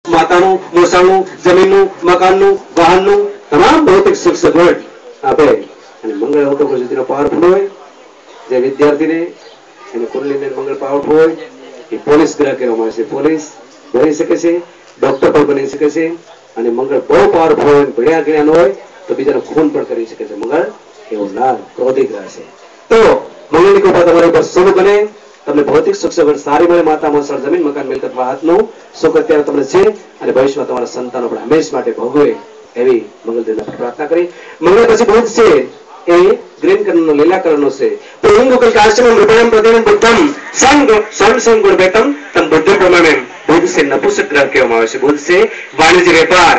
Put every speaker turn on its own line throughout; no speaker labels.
માતાનું, મોસાળનું, જમીનનું, મકાનનું, વાહનનું તમામ ભૌતિક સુખ સગવડ આપે. અને મંગળ હોતો સુધીનો પાવરફુલ હોય. જે વિદ્યાર્થીને એને કુંડલીને મંગળ પાવરફુલ હોય એ પોલીસ ગ્રહ કહેવામાં આવે છે. પોલીસ બની શકે છે, ડોક્ટર પણ બની શકે છે. અને મંગળ બહુ પાવરફુલ હોય, ભણ્યા જ્ઞાન હોય તો બીજાનું ખૂન પણ કરી શકે છે. મંગળ એવો લાલ ક્રોધી ગ્રહ છે. તો મંગળની કૃપા તમારી ઉપર શુભ બને, તમને ભૌતિક સુખ સગવડ સારી મળે, માતા મોસાળ જમીન મકાન મિલકત વાહનનું સુખ અત્યારે તમને છે અને ભવિષ્યમાં તમારા સંતાનો પણ હંમેશ માટે ભોગવે એવી મંગળદેવને પ્રાર્થના કરી. મંગળ પછી બુધ છે એ ગ્રીન કલરનો લીલા કલરનો છે. તો લિંગુકલ કાશ્યમ મૃગણમ પ્રતિમ બુદ્ધમ સંગ ગુણ બેતમ તમ બુદ્ધ પ્રમાણે બુધ છે નપુંસક ગ્રહ કહેવામાં આવે છે. બુધ છે વાણિજ્ય વેપાર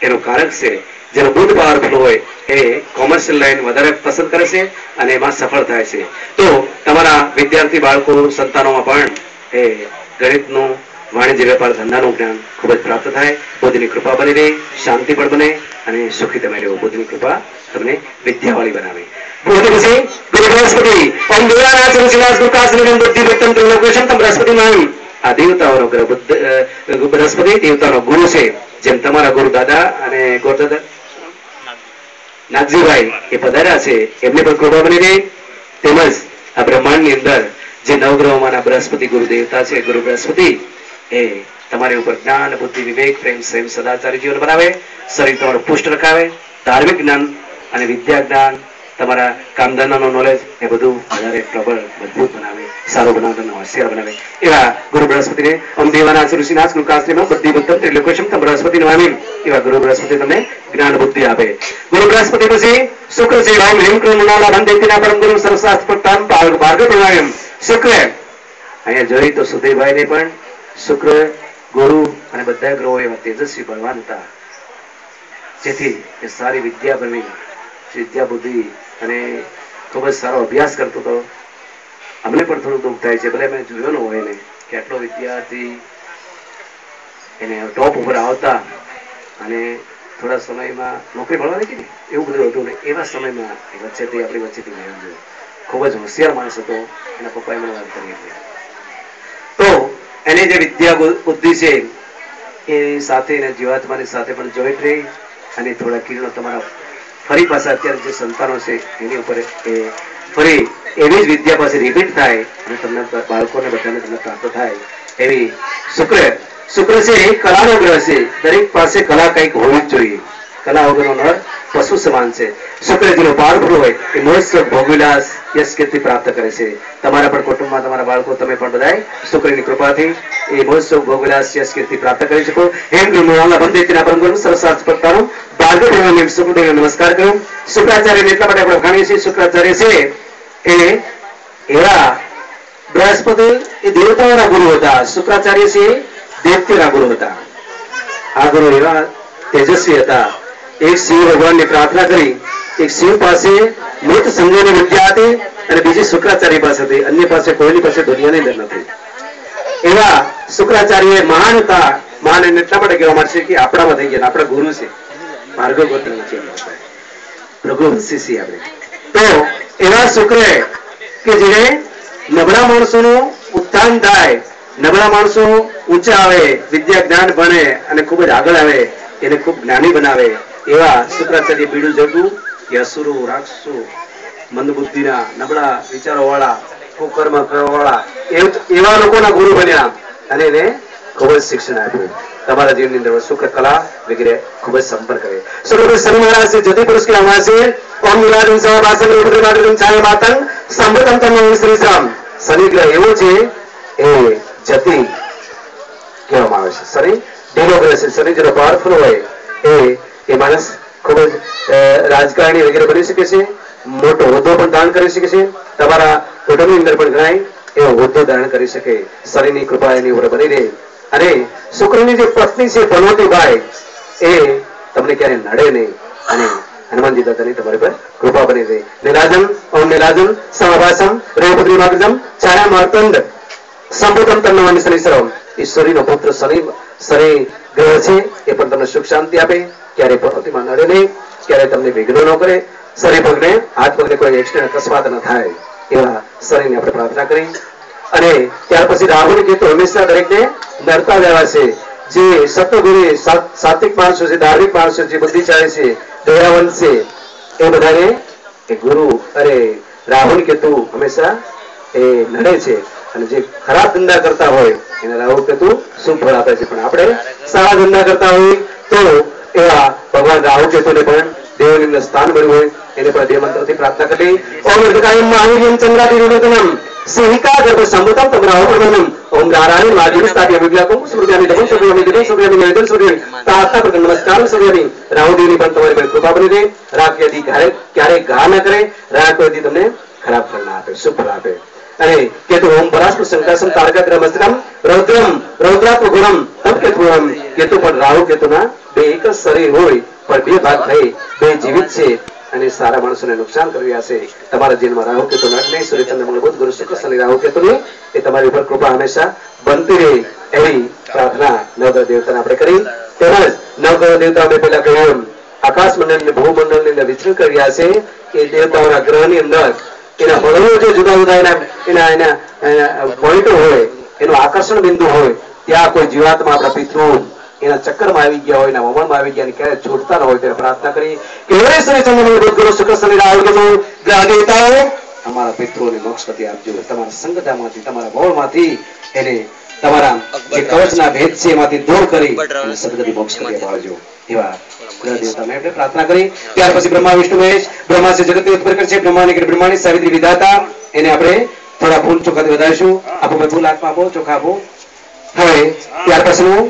એનો કારક છે. જેનો બુધ પાવરફુલ હોય એ કોમર્શિયલ લાઈન વધારે પસંદ કરે છે અને એમાં સફળ થાય છે. તો તમારા વિદ્યાર્થી બાળકો સંતાનોમાં પણ એ ગણિતનું, વાણિજ્ય વેપાર ધંધાનું જ્ઞાન ખૂબ જ પ્રાપ્ત થાય. બુદ્ધની કૃપા બની રહે, શાંતિ પણ બને અને સુખી તમે રહો. બુદ્ધની કૃપા તમને વિદ્યાવાળી બનાવે. બુદ્ધ પછી ગુરુ બૃહસ્પતિ ઓમ દેવાનાથ ઋષિવાસ ગુરુકાશ્રમ બુદ્ધિ વિત્તમ ત્રિલોકેશમ તમ બૃહસ્પતિ નામ. આ દેવતાઓનો ગ્રહ બૃહસ્પતિ દેવતાનો ગુરુ છે. જેમ તમારા ગુરુ દાદા અને ગોરદાદા નાગજીભાઈ એ પધાર્યા છે, એમને પણ કૃપા બની રહે. તેમજ આ બ્રહ્માંડની અંદર જે નવગ્રહોમાંના બૃહસ્પતિ ગુરુ દેવતા છે, ગુરુ બૃહસ્પતિ એ તમારી ઉપર જ્ઞાન, બુદ્ધિ, વિવેક, પ્રેમ, સંયમ, સદાચારી જીવન બનાવે. શરીર તમારું પુષ્ટ રખાવે. ધાર્મિક જ્ઞાન અને વિદ્યા જ્ઞાન, તમારા કામધંધાનું નોલેજ એ બધું વધારે પ્રબળ મજબૂત બનાવે, સારું બનાવે, તમને હોશિયાર બનાવે. એવા ગુરુ બૃહસ્પતિને ઓમ દેવાનાથ ઋષિનાથ ગુરુકાશ્રમ બુદ્ધિ વિત્તમ ત્રિલોકેશમ તમ બૃહસ્પતિ નામી. એવા ગુરુ બૃહસ્પતિ તમને જ્ઞાન બુદ્ધિ આપે. ગુરુ બૃહસ્પતિ પછી શુક્ર છે ઓમ હિમ ક્રોમ મૃણાલા બંદેતિના પરમ ગુરુ સર્વશાસ્ત્ર પ્રતામ ભાર્ગવ પ્રણાયમ. શુક્ર અહીંયા જોઈ તો સુધીરભાઈ ને પણ શુક્ર, ગુરુ અને બધા ગ્રહો એવા તેજસ્વી બળવાન હતા, જેથી એ સારી વિદ્યા બની, વિદ્યા બુદ્ધિ અને ખૂબ જ સારો અભ્યાસ કરતો હતો. અમને પણ થોડું દુઃખ થાય છે, ભલે મેં જોયો ન હોય એને કે આટલો વિદ્યાર્થી એને ટોપ ઉપર આવતા અને થોડા સમયમાં નોકરી મળવાની હતી ને એવું બધું હતું ને, એવા સમયમાં વચ્ચેથી આપણી વચ્ચેથી ગયો. ખૂબ જ હોશિયાર માણસ હતો. એના પપ્પાએ મને વાત કરી હતી. તો એની જે વિદ્યા બુદ્ધિ છે એ સાથે એના જીવાત્માની સાથે પણ જોઈન્ટ રહી અને થોડા કિરણો તમારા ફરી પાછા અત્યારે જે સંતાનો છે એની ઉપર એ ફરી એવી જ વિદ્યા પાસે રિપીટ થાય અને તમને બાળકોને બધાને તમને પ્રાપ્ત થાય એવી શુક્ર છે એ કલાનો ગ્રહ છે. દરેક પાસે કલા કંઈક હોવી જ જોઈએ. કલા વગરનો નર પશુ સમાન છે. શુક્રજીનો પાવરફુલ હોય એ મહોત્સવ ભોગવિલાસ યશ કીર્તિ પ્રાપ્ત કરે છે. તમારા પણ કુટુંબમાં તમારા બાળકો તમે પણ બધાય શુક્રની કૃપાથી એ મહોત્સવ ભોગવિલાસ યશ કીર્તિ પ્રાપ્ત કરી શકો. હેમ ગુરુના બંદેતિના પરમ ગુરુ સર્વશાસ્ત્ર પ્રતાપ ભાર્ગવ પ્રણાયમ. શુક્રદેવને નમસ્કાર કરું. શુક્રાચાર્યને એટલા માટે આપણે વખાણીએ છીએ. શુક્રાચાર્ય છે એ એવા બૃહસ્પતિ એ દેવતાઓના ગુરુ હતા. શુક્રાચાર્ય છે દૈત્યના ગુરુ હતા. આ ગુરુ એવા તેજસ્વી હતા. એક શિવ ભગવાનની પ્રાર્થના કરી. એક શિવ પાસે મૃત સંજયની વિદ્યા હતી અને બીજી શુક્રાચાર્ય પાસે હતી. અન્ય પાસે કોઈની પાસે દુનિયાની અંદર નથી. એવા શુક્રાચાર્ય મહાન હતા. મહાન એને એટલા માટે કહેવા મળશે કે આપણામાં થઈ ગયા, આપણા ગુરુ છે. ભાર્ગવ ગોત્ર નથી ભૃગુવંશી આપણે. તો એવા શુક્ર કે જેને નબળા માણસોનું ઉત્થાન થાય, નબળા માણસો ઊંચા આવે, વિદ્યા જ્ઞાન ભણે અને ખૂબ જ આગળ આવે, એને ખૂબ જ્ઞાની બનાવે એવા શુક્રાચાર્ય બીડું જડવું કે અસુરો, રાક્ષસો, મંદબુદ્ધિના નબળા વિચારો વાળા, કુકર્મ કરવા વાળા એવા લોકોના ગુરુ બન્યા અને એને ખૂબ જ શિક્ષણ આપ્યું. તમારા જીવનની અંદર શુક્ર કલા વગેરે ખૂબ જ સંપર્ક કરે. શુક્ર શનિ મહારાજ જતી પુરુષ કે આવાજ છે. ઓમ નિલાદન સવાસન ઉદ્રનાદન છાય માતન સંબતમ તમ શ્રી રામ. શનિ ગ્રહ એવો છે એ જતી કહેવામાં આવે છે. શનિ ઢીલો ગ્રહ છે. શનિ જેનો પાવરફુલ હોય એ માણસ ખૂબ જ રાજકારણી વગેરે બની શકે છે. મોટો હોદ્દો પણ ધારણ કરી શકે છે. તમારા કુટુંબની અંદર પણ ગણાય એવો હોદ્દો ધારણ કરી શકે. શનિની કૃપા એની ઉપર બની રહે. અને શુક્રની જે પત્ની છે ભગવતીબાઈ એ તમને ક્યારે નડે નહીં અને હનુમાનજી દાદાની તમારી પર કૃપા બની રહે. નીલાજમ ઓમ નીલાજમ સમભાસમ રેવપુત્રી માગજમ છાયા માર્તંડ સંભુતમ તન્નવાની શનિશ્રમ. ઈશ્વરીનો પુત્ર શનિ ગ્રહ છે એ પણ તમને સુખ શાંતિ આપે. ક્યારે પર્વતીમાં નડે નહીં, ક્યારે તમને વિઘ્નો ન કરે, શરીર પગને હાથ પગને કોઈ એક્સિડન્ટ અકસ્માત ન થાય એવા શરીરની આપણે પ્રાર્થના કરી. અને ત્યાર પછી રાહુ ને કેતુ હંમેશા દરેકને નડતા જ આવ્યા છે. જે સત્વગુણી સાત્વિક માણસો છે, ધાર્મિક માણસો છે, બુદ્ધિશાળી છે, દયાવંત છે, એ બધાને એ ગુરુ અરે રાહુલ કેતુ હંમેશા એ નડે છે. અને જે ખરાબ ધંધા કરતા હોય એને રાહુ કેતુ શું ફળ આપે છે. પણ આપણે સારા ધંધા કરતા હોય તો એવા ભગવાન રાહુ કેતુને પણ દેવની અંદર સ્થાન મળ્યું હોય એને પણ બે મંત્રથી પ્રાર્થના કરી. ઓમ ઋતકાયમ મહાવીર્યમ ચંદ્રાદિરોધનમ સિહિકા ગર્ભ સંભૂતમ તમ રાહુર્વનમ ઓમ નારાયણ માધ્યમ સ્થાપ્ય વિદ્યાકુમ સૂર્યામિ દમન સૂર્યામિ દિદમ સૂર્યામિ નિવેદન સૂર્યામિ તાતા પ્રકટ નમસ્કાર સૂર્યામિ રાહુદેવની પણ તમારી પર કૃપા બની રહે. રાહ યદી ક્યારે ઘા ન કરે, રાહ યદી તમને ખરાબ ફળ ના આપે, શુભ ફળ આપે. અને કેતુ ઓમ પરાસ્પૃ સંકાશમ તારકાગ્રમસ્ત્રમ રૌદ્રમ રૌદ્રાત્મગુણમ તમ કેતુમ કેતુ પણ રાહુ કેતુના બે એક જ શરીર હોય પણ બે ભાગ થઈ બે જીવિત છે અને સારા માણસોને નુકસાન કરી હશે. તમારા જીવનમાં રાહુ કેતુ નડને સૂર્યચંદ્ર મંગળ બુધ ગુરુ શુક્ર શનિ રાહુ કેતુની એ તમારી ઉપર કૃપા હંમેશા બનતી રહે એવી પ્રાર્થના નવગ્રહ દેવતાને આપણે કરી. તેમજ નવગ્રહ દેવતા આપણે પેલા કહ્યું આકાશ મંડળ ને ભૂમંડળ ની અંદર વિચરણ કર્યા છે કે દેવતાઓના ગ્રહની અંદર એના બળવો જે જુદા જુદા એના પોઈન્ટો હોય, એનું આકર્ષણ બિંદુ હોય, ત્યાં કોઈ જીવાત્મા આપણા પિતૃ એના ચક્કરમાં આવી ગયા હોય, એના વમણમાં આવી ગયા ક્યારે છૂટતા ન હોય ત્યારે પ્રાર્થના કરી કે હે શ્રી ચંદ્ર ગુરુ શુક્ર શનિ રાહુ કેતુ ગ્રહ દેવતાઓ અમારા પિતૃઓને મોક્ષપતિ આપજો. તમારા સંગતામાંથી તમારા બળમાંથી એને તમારા જે કવચના ભેદ છે એમાંથી દૂર કરી અને સદગતિ મોક્ષપતિ અપાવજો. એવા ગ્રહ દેવતાને આપણે પ્રાર્થના કરી. ત્યાર પછી બ્રહ્મા વિષ્ણુ મહેશ બ્રહ્મા છે જગતની ઉત્પત્તિ છે, બ્રહ્માની બ્રહ્માની સાવિત્રી વિધાતા એને આપણે થોડા ફૂલ ચોખાથી વધારીશું. આપો ફૂલ હાથમાં આપો, ચોખા આપો. હવે ત્યાર પછીનું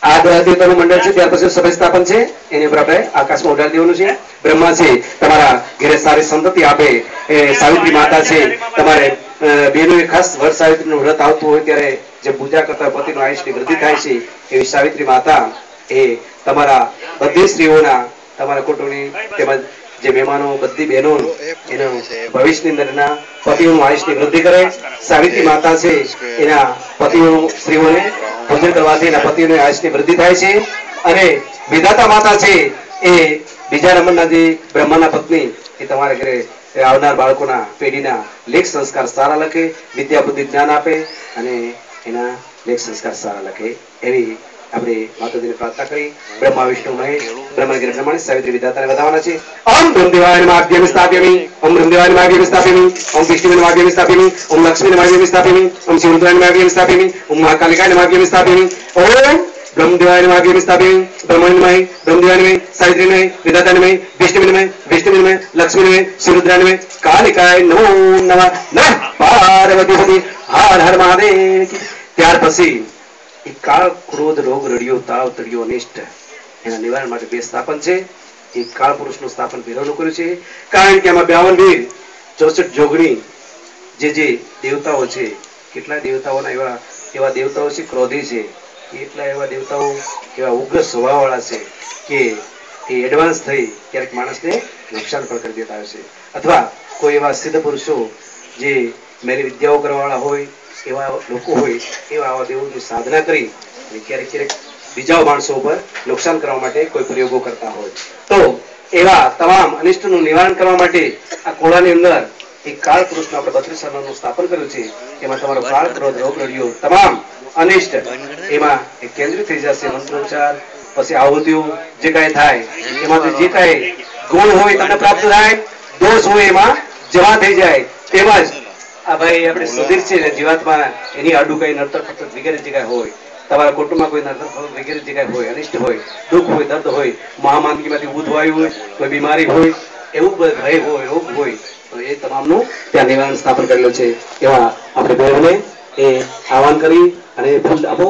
આ ગ્રહ દેવતાનું મંડળ છે. ત્યાર પછી સભા સ્થાપન છે, એની ઉપર આપણે આકાશમાં ઉડાડી દેવાનું છે. બ્રહ્મા છે તમારા ઘરે સારી સંતતિ આપે, એ સાવિત્રી માતા છે તમારે બેનું ખાસ વર સાવિત્રીનું વ્રત આવતું હોય ત્યારે જે પૂજા કરતા પતિનું આયુષ્યની વૃદ્ધિ થાય છે એવી સાવિત્રી માતા એ તમારા બધી સ્ત્રીઓના તમારા કુટુંબની તેમજ જે મહેમાનો બધી બહેનો એનું ભવિષ્યની અંદરના પતિઓનું આયુષ્યની વૃદ્ધિ કરે. સાવિત્રી માતા છે એના પતિઓ સ્ત્રીઓને પૂજન કરવાથી એના પતિઓની આયુષ્યની વૃદ્ધિ થાય છે. અને વિધાતા માતા છે એ બીજા નંબરના જે બ્રહ્માના પત્ની એ તમારા ઘરે આવનાર બાળકોના પેઢીના લેખ સંસ્કાર સારા લખે, વિદ્યા બુદ્ધિ જ્ઞાન આપે અને એના લેખ સંસ્કાર સારા લખે એવી આપણે માતાજીને પ્રાર્થના કરી. બ્રહ્મા વિષ્ણુ મહેશ બ્રહ્મગીરી બ્રહ્માણી સાવિત્રી વિધાતાને વધાવવાના છે. ઓમ બ્રહ્મદેવાય નમઃ અભ્યમ સ્થાપ્યામિ ઓમ બ્રહ્મદેવાય નમઃ અભ્યમ સ્થાપ્યામિ ઓમ વિષ્ણુવે નમઃ અભ્યમ સ્થાપ્યામિ ઓમ લક્ષ્મી નમઃ અભ્યમ સ્થાપ્યામિ ઓમ શિવરુદ્રાય નમઃ અભ્યમ સ્થાપ્યામિ ઓમ મહાકાલિકાય નમઃ અભ્યમ સ્થાપ્યામિ ઓમ ब्रह्मदेवाय नमः अभ्यम स्थापयामि ब्रह्मणे नमः ब्रह्मदेवाय नमः सावित्री नमः विधाता नमः विष्णुवे नमः लक्ष्मी नमः शिवरुद्राय नमः कालिकाय नमो नमः नमः पार्वती पति हर हर महादेव. ત્યાર પછી એ કાળ ક્રોધ રોગ રડિયો તાવ તડિયો અનિષ્ટ એના નિવારણ માટે બે સ્થાપન છે. એ કાળ પુરુષનું સ્થાપન ભેરવનું કર્યું છે કારણ કે આમાં 52 વીર 64 જોગણી જે દેવતાઓ છે, કેટલા દેવતાઓના એવા દેવતાઓ છે ક્રોધી છે, એટલા એવા દેવતાઓ એવા ઉગ્ર સ્વભાવવાળા છે કે એ એડવાન્સ થઈ ક્યારેક માણસને નુકસાન પણ કરી દેતા હોય છે. અથવા કોઈ એવા સિદ્ધ પુરુષો જે મેરી વિદ્યાઓ કરવાવાળા હોય એવા લોકો હોય એવા આવા દેવોની સાધના કરી અને ક્યારેક ક્યારેક બીજા માણસો ઉપર નુકસાન કરવા માટે કોઈ પ્રયોગો કરતા હોય તો એવા તમામ અનિષ્ટનું નિવારણ કરવા માટે આ કોળાની અંદર એક કાળ પુરુષનું આપણે 32 સરનાનું સ્થાપન કર્યું છે. એમાં તમારો કાળ ક્રોધ રોગ રડિયો તમામ અનિષ્ટ એમાં એક કેન્દ્રિત થઈ જશે. મંત્રોચ્ચાર પછી આહુતિઓ જે કાંઈ થાય એમાંથી જે કાંઈ ગુણ હોય તમને પ્રાપ્ત થાય, દોષ હોય એમાં જમા થઈ જાય. તેમજ આ ભાઈ આપણે સુધીર છે ને જીવાત્મા એની આડું કઈ નડતર ફટતર વગેરે જે કાંઈ હોય, તમારા કુટુંબમાં કોઈ નડતર ફટતર વગેરે જે કાંઈ હોય, અનિષ્ટ હોય, દુઃખ હોય, દર્દ હોય, મહામાંદગીમાંથી ઉદ્ભવાયું હોય, કોઈ બીમારી હોય, એવું ભય હોય, રોગ હોય તો એ તમામનું ત્યાં નિવારણ સ્થાપન કરેલું છે. એવા આપણે બહેનોને એ આહવાન કરી અને ફૂલ આપો.